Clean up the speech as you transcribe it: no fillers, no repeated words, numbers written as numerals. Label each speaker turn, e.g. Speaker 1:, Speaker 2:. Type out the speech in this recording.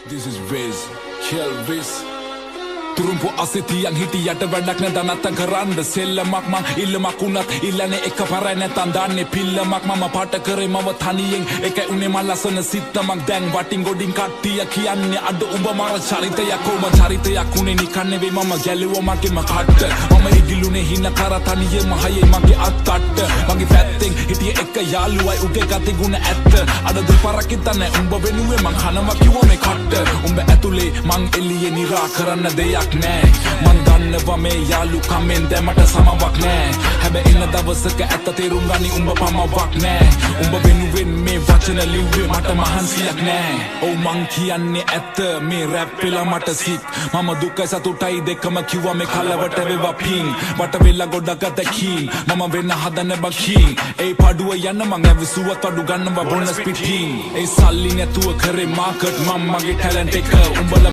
Speaker 1: This is Wiz, Kill Wiz. Turumpu asitiyan hitiyata වැඩක් නැදනත්තන් කරන්න සෙල්ලමක් මං ඉල්ලමක් උනත් ඉල්ලන්නේ එකපාරයි නැතන් දාන්නේ පිල්ලමක් මම පාට කරේ මව තනියෙන් එකයි උනේ මං ලස්සන සිත්තමක් දැන් වටින් ගොඩින් කට්ටිය කියන්නේ අද උඹ මර චරිතයක් කොම චරිතයක් උනේ නිකන් නෙවෙයි මම ගැලුවා මගේම කට්ට මම ඉගිලුනේ හින කර තනියෙම හයේ මගේ අත්තට්ට මගේ පැත්තෙන් හිටියේ එක යාළුවයි උගේ ගති ගුණ ඇත්ත අද දෙපාරක් හිතන්නේ උඹ වෙනුවේ මං කනවා කිව්ව මේ කට්ට උඹ ඇතුලේ මං එළියේ නිරා කරන්න දෙයක් මන් දන්නවා මේ යාළුකමෙන් දැමට සමවක් නෑ හැබැයි එන දවසක ඇත්ත තේරුම් ගනි උඹ පමවක් නෑ උඹ වෙනුවෙන් මේ වචන ලිව්වේ මට මහන්සියක් නෑ ඔව් මං කියන්නේ ඇත්ත මේ රැප් වෙලා මට සික් මම දුකයි සතුටයි දෙකම කිව්වා මේ කලවට වේවා පිං වට වෙලා ගොඩක් අතකින් මම වෙන්න හදන බකින් ඒ පඩුව යන්න මං ඇවිසුවත් අඩු ගන්නවා බොනස් පිටින් ඒ සල්ලි නැතුව කරේ මාකට් මම මගේ ටැලන්ට් එක උඹලා